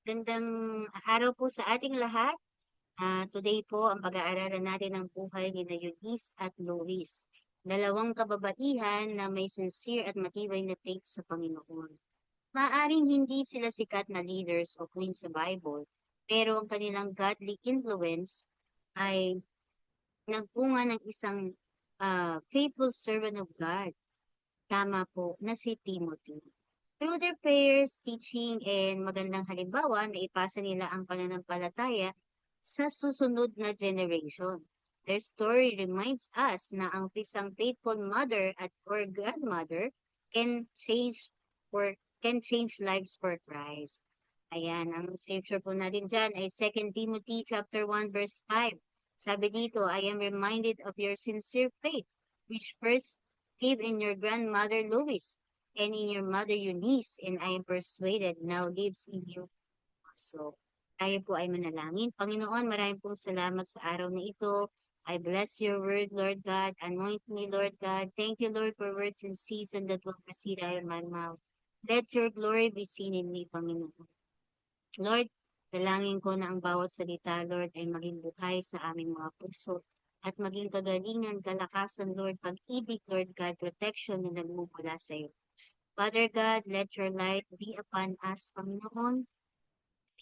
Gandang araw po sa ating lahat. Today po, ang pag-aaralan natin ang buhay ni Eunice at Lois, dalawang kababaihan na may sincere at matibay na faith sa Panginoon. Maaring hindi sila sikat na leaders o queens sa Bible, pero ang kanilang godly influence ay nagbunga ng isang faithful servant of God. Tama po, na si Timothy. Through their prayers, teaching, and magandang halimbawa na ipasa nila ang pananampalataya sa susunod na generation. Their story reminds us na ang isang faithful mother at or grandmother can change or can change lives for Christ. Ayan, ang scripture po natin dyan ay 2 Timothy chapter 1 verse 5. Sabi dito, I am reminded of your sincere faith, which first live in your grandmother Lois and in your mother Eunice, and I am persuaded now lives in you also. Tayo po ay manalangin. Panginoon, maraming pong salamat sa araw na ito. I bless your word, Lord God. Anoint me, Lord God. Thank you, Lord, for words in season that will proceed out of my mouth. Let your glory be seen in me, Panginoon. Lord, dalangin ko na ang bawat salita, Lord, ay maging buhay sa aming mga puso at maging kagalingan, kalakasan, Lord, pag-ibig, Lord God, protection na nagmumula sa iyo. Father God, let your light be upon us, Panginoon.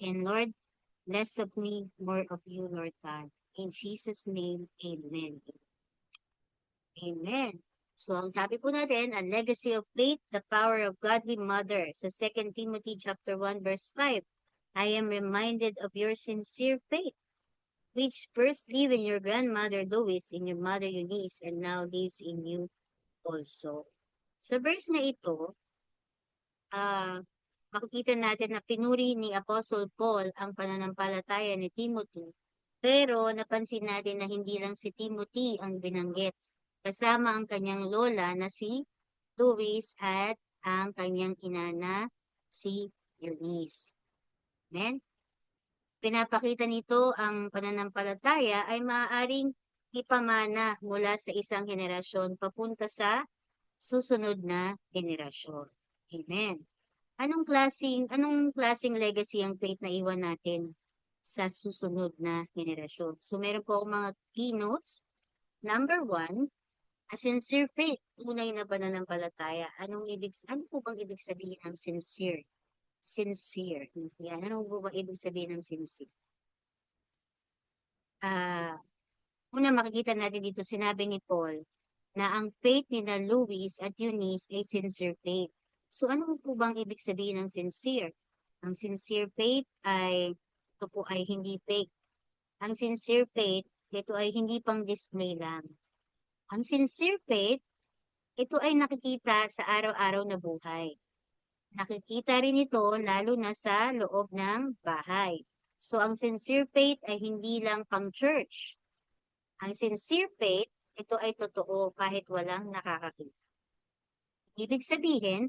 And Lord, less of me, more of you, Lord God. In Jesus' name, amen. Amen. So, ang topic po natin, a legacy of faith, the power of godly mother. Sa 2 Timothy chapter 1, verse 5, I am reminded of your sincere faith, which first lived in your grandmother Lois, in your mother Eunice, and now lives in you also. Sa verse na ito, makikita natin na pinuri ni Apostle Paul ang pananampalataya ni Timothy. Pero napansin natin na hindi lang si Timothy ang binanggit. Kasama ang kanyang lola na si Lois at ang kanyang ina na si Eunice. Amen? Pinapakita nito ang pananampalataya ay maaaring ipamana mula sa isang henerasyon papunta sa susunod na henerasyon. Amen. Anong klaseng legacy ang faith na iwan natin sa susunod na henerasyon? So meron po akong mga keynotes. Number 1, a sincere faith, tunay na pananampalataya. Ano po bang ibig sabihin ng sincere? Sincere. Yan. Ano po bang ibig sabihin ng sincere? Ah, una makikita natin dito, sinabi ni Paul na ang faith ni na Louis at Eunice ay sincere faith. So ano po bang ibig sabihin ng sincere? Ang sincere faith ay, ito po ay hindi fake. Ang sincere faith, ito ay hindi pang display lang. Ang sincere faith, ito ay nakikita sa araw-araw na buhay. Nakikita rin ito lalo na sa loob ng bahay. So ang sincere faith ay hindi lang pang church. Ang sincere faith, ito ay totoo kahit walang nakakakita. Ibig sabihin,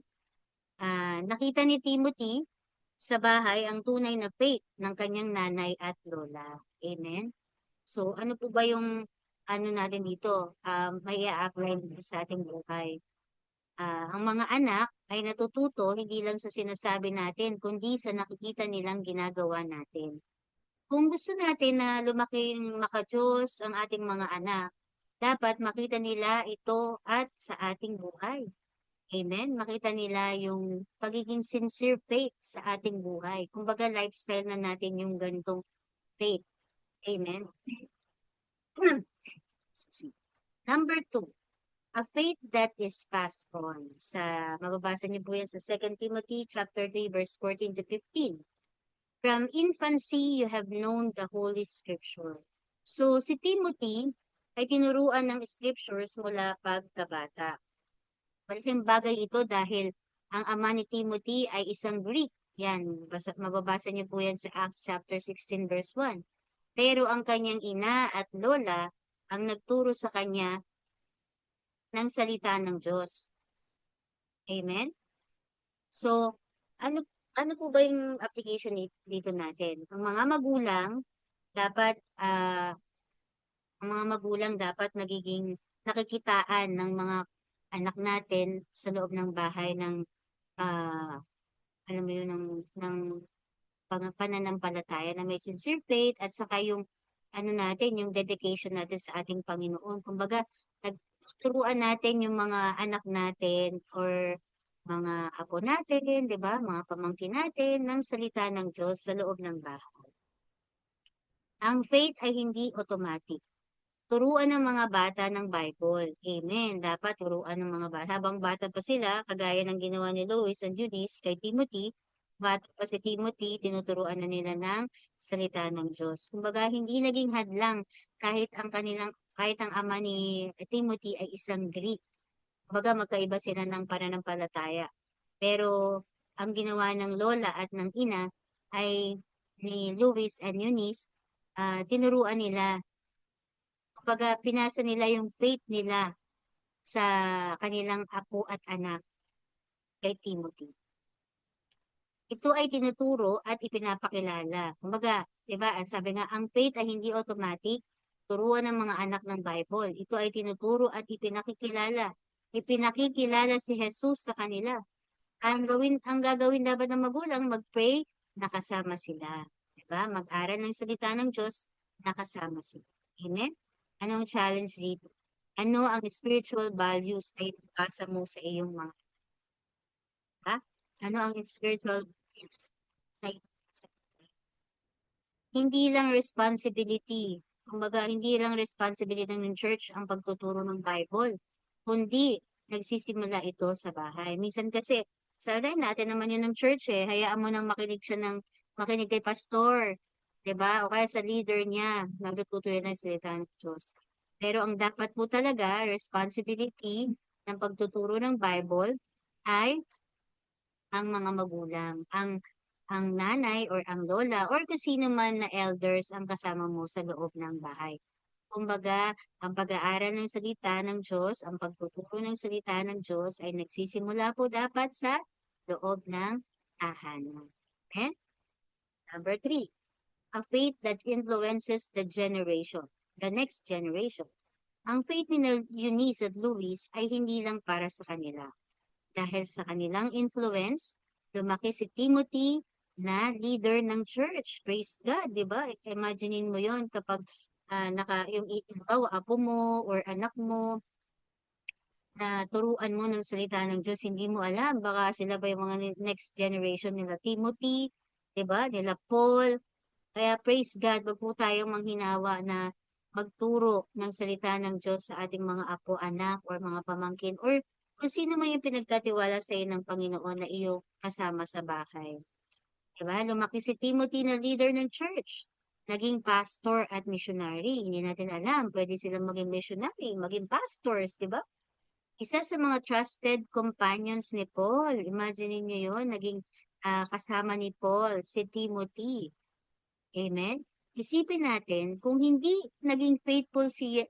nakita ni Timothy sa bahay ang tunay na faith ng kanyang nanay at lola. Amen? So, ano po ba yung ano natin dito? May i-apply sa ating buhay. Ang mga anak ay natututo hindi lang sa sinasabi natin, kundi sa nakikita nilang ginagawa natin. Kung gusto natin na lumaking makajos ang ating mga anak, dapat makita nila ito at sa ating buhay. Amen? Makita nila yung pagiging sincere faith sa ating buhay. Kumbaga, lifestyle na natin yung ganitong faith. Amen? Number 2, a faith that is passed on. Mababasa niyo po yan sa 2 Timothy chapter 3, verse 14 to 15. From infancy, you have known the Holy Scripture. So, si Timothy ay tinuruan ng scriptures mula pagkabata. Malaking bagay ito dahil ang ama ni Timothy ay isang Greek. Yan, mababasa niyo po yan sa Acts chapter 16 verse 1. Pero ang kanyang ina at lola ang nagturo sa kanya ng salita ng Diyos. Amen? So, ano ano po ba yung application dito natin? Dapat ah ang mga magulang dapat nagiging nakikitaan ng mga anak natin sa loob ng bahay ng alam mo yun ng pananampalataya na may sincere faith at saka yung ano natin, yung dedication natin sa ating Panginoon. Kumbaga, nagturuan natin yung mga anak natin or mga apo natin, di ba? Mga pamangkin natin ng salita ng Diyos sa loob ng bahay. Ang faith ay hindi automatic. Turuan ng mga bata ng Bible. Amen. Dapat turuan ng mga bata. Habang bata pa sila, kagaya ng ginawa ni Lois and Eunice kay Timothy, bata pa si Timothy, tinuturuan na nila ng salita ng Diyos. Kumbaga, hindi naging hadlang kahit ang ama ni Timothy ay isang Greek. Kumbaga, magkaiba sila ng pananampalataya. Pero, ang ginawa ng lola at ng ina ay ni Louis and Eunice, tinuruan nila. Kumbaga, pinasa nila yung faith nila sa kanilang apo at anak kay Timothy. Ito ay tinuturo at ipinapakilala. Kumbaga, di ba, sabi nga, ang faith ay hindi automatic. Turuan ng mga anak ng Bible. Ito ay tinuturo at ipinakikilala. Ipinakikilala si Jesus sa kanila. Ang gagawin dapat ng magulang, mag-pray, nakasama sila. Di ba? Mag-aral ng salita ng Diyos, nakasama sila. Amen? Anong challenge dito? Ano ang spiritual values na ipapasa mo sa iyong mga, ha? Ano ang spiritual values na ipapasa mo sa iyong? Hindi lang responsibility. Kumbaga, hindi lang responsibility ng church ang pagtuturo ng Bible, kundi nagsisimula ito sa bahay. Minsan kasi, sabi natin naman yun ng church hayaan mo nang makinig kay pastor, 'di ba? O kaya sa leader niya, nagtututo yan ng salita ng Diyos. Pero ang dapat po talaga, responsibility ng pagtuturo ng Bible ay ang mga magulang, ang nanay or ang lola or kung sino man na elders ang kasama mo sa loob ng bahay. Kumbaga, ang pag-aaral ng salita ng Diyos, ang pagtuturo ng salita ng Diyos ay nagsisimula po dapat sa loob ng tahanan. Okay? Number 3, a faith that influences the next generation. Ang faith ni Eunice at Louis ay hindi lang para sa kanila. Dahil sa kanilang influence, lumaki si Timothy na leader ng church. Praise God, di ba? Imaginein mo yon kapag yung ikaw, apo mo or anak mo, na turuan mo ng salita ng Diyos, hindi mo alam, baka sila ba yung mga next generation nila Timothy, di ba? Nila Paul. Kaya praise God, wag po tayong manghinawa na magturo ng salita ng Diyos sa ating mga apo, anak, or mga pamangkin, or kung sino man yung pinagkatiwala sa iyo ng Panginoon na iyong kasama sa bahay. Diba? Lumaki si Timothy na leader ng church. Naging pastor at missionary. Hindi natin alam. Pwede silang maging missionary, maging pastors, di ba? Isa sa mga trusted companions ni Paul. Imagine niyo yon, naging kasama ni Paul, si Timothy. Amen? Isipin natin, kung hindi naging faithful si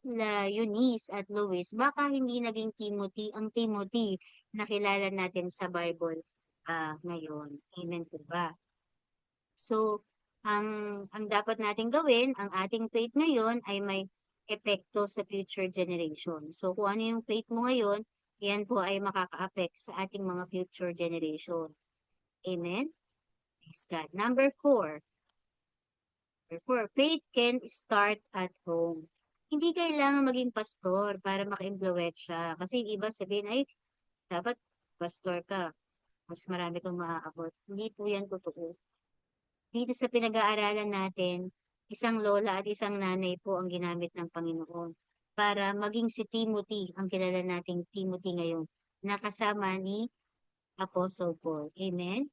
Eunice at Lois, baka hindi naging Timothy ang Timothy na kilala natin sa Bible ngayon. Amen po ba? So, ang dapat natin gawin, ang ating faith ngayon ay may epekto sa future generation. So, kung ano yung faith mo ngayon, yan po ay makaka-affect sa ating mga future generation. Amen? Praise God. Number 4, faith can start at home. Hindi kailangan maging pastor para maka-impluwensya. Kasi yung iba sabihin, ay, dapat pastor ka. Mas marami kang maaabot. Hindi po yan totoo. Dito sa pinag-aaralan natin, isang lola at isang nanay po ang ginamit ng Panginoon para maging si Timothy, ang kilala nating Timothy ngayon, na kasama ni Apostle Paul. Amen?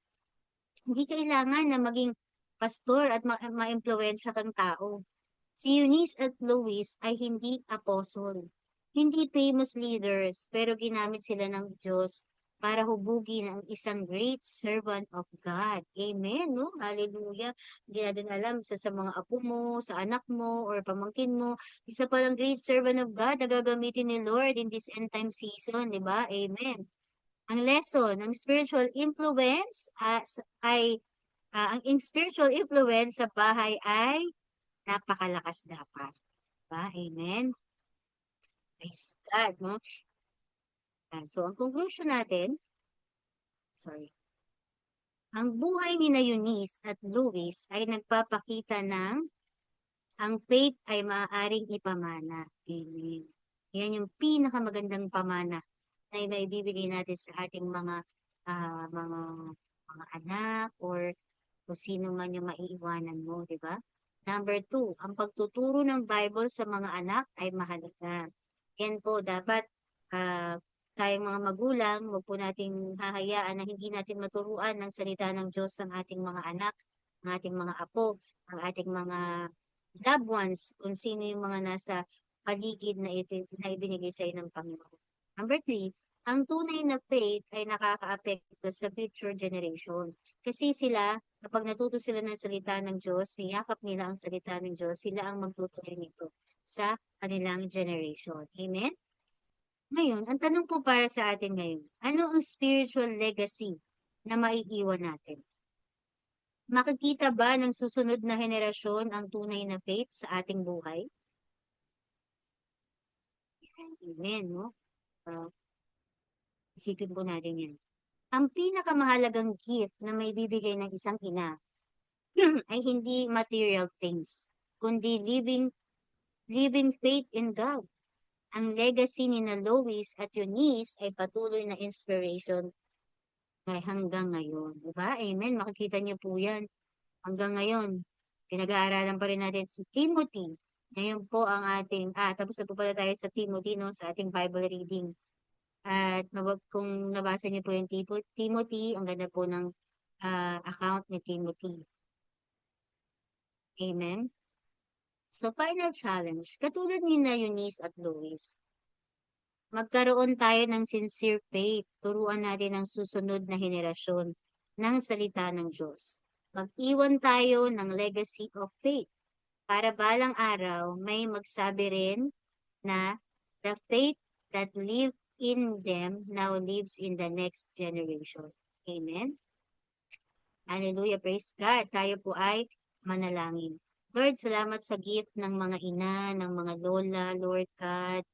Hindi kailangan na maging pastor at ma-impluwensya kang tao. Si Eunice at Louis ay hindi apostle, hindi famous leaders, pero ginamit sila ng Diyos para hubugin ang isang great servant of God. Amen, no? Hallelujah. Hindi natin alam, isa sa mga apo mo, sa anak mo, or pamangkin mo, isa palang great servant of God na gagamitin ni Lord in this end time season, di ba? Amen. Ang lesson, ang spiritual influence ang spiritual influence sa bahay ay napakalakas dapat. Diba? Amen? Praise God, no? So, ang conclusion natin, sorry. Ang buhay ni na Eunice at Luis ay nagpapakita ng ang faith ay maaaring ipamana. Amen. Yan yung pinakamagandang pamana na maibibigay natin sa ating mga anak or kung sino man yung maiiwanan mo, di ba? Number two, ang pagtuturo ng Bible sa mga anak ay mahalaga. Yan po, dapat ah, tayong mga magulang, huwag po nating hahayaan na hindi natin maturuan ng salita ng Diyos ang ating mga anak, ang ating mga apo, ang ating mga loved ones, kung sino yung mga nasa paligid na ibinigay sa ng Panginoon. Number three, ang tunay na faith ay nakakaapekto sa future generation. Kasi sila, kapag natuto sila ng salita ng Diyos, niyakap nila ang salita ng Diyos, sila ang magtutuloy nito sa kanilang generation. Amen? Ngayon, ang tanong po para sa atin ngayon, ano ang spiritual legacy na maiiwan natin? Makikita ba ng susunod na henerasyon ang tunay na faith sa ating buhay? Amen, no? Uh, Isipin po natin yan. Ang pinakamahalagang gift na may bibigay ng isang ina ay hindi material things, kundi living faith in God. Ang legacy ni na Lois at Eunice ay patuloy na inspiration hanggang ngayon. Diba? Amen. Makikita niyo po yan. Hanggang ngayon, pinag-aaralan pa rin natin si Timothy. Ngayon po ang tapos na po pala tayo sa Timothy, no, sa ating Bible reading. At kung nabasa niyo po yung Timothy, ang ganda po ng account ni Timothy. Amen. So, final challenge. Katulad ni na Eunice at Louis, magkaroon tayo ng sincere faith. Turuan natin ang susunod na henerasyon ng salita ng Diyos. Mag-iwan tayo ng legacy of faith para balang araw may magsabi rin na the faith that lived in them now lives in the next generation. Amen? Hallelujah, praise God. Tayo po ay manalangin. Lord, salamat sa gift ng mga ina, ng mga lola, Lord God.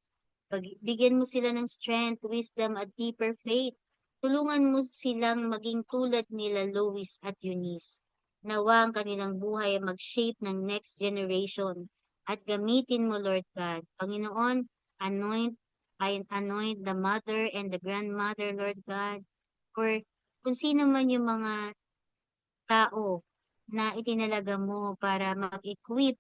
Bigyan mo sila ng strength, wisdom, at deeper faith. Tulungan mo silang maging tulad nila Lois at Eunice. Nawa ang kanilang buhay ay mag-shape ng next generation. At gamitin mo, Lord God. Panginoon, anoint the mother and the grandmother, Lord God. Or kung sino man yung mga tao na itinalaga mo para mag-equip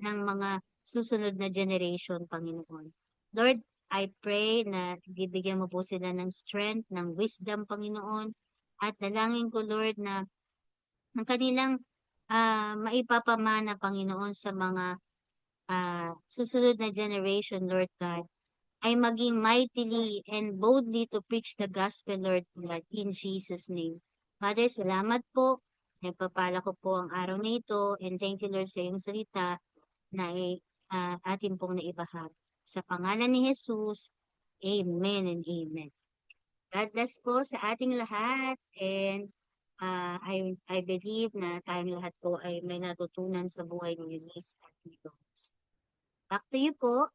ng mga susunod na generation, Panginoon. Lord, I pray na bibigyan mo po sila ng strength, ng wisdom, Panginoon. At dalangin ko, Lord, na ang kanilang maipapamana, Panginoon, sa mga susunod na generation, Lord God, ay maging mightily and boldly to preach the gospel, Lord God, in Jesus' name. Father, salamat po. Nagpapala ko po ang araw na ito and thank you, Lord, sa iyong salita na atin pong naibahagi. Sa pangalan ni Jesus, Amen and Amen. God bless po sa ating lahat and I believe na tayong lahat po ay may natutunan sa buhay ni Eunice at ni Lois. Back to you po.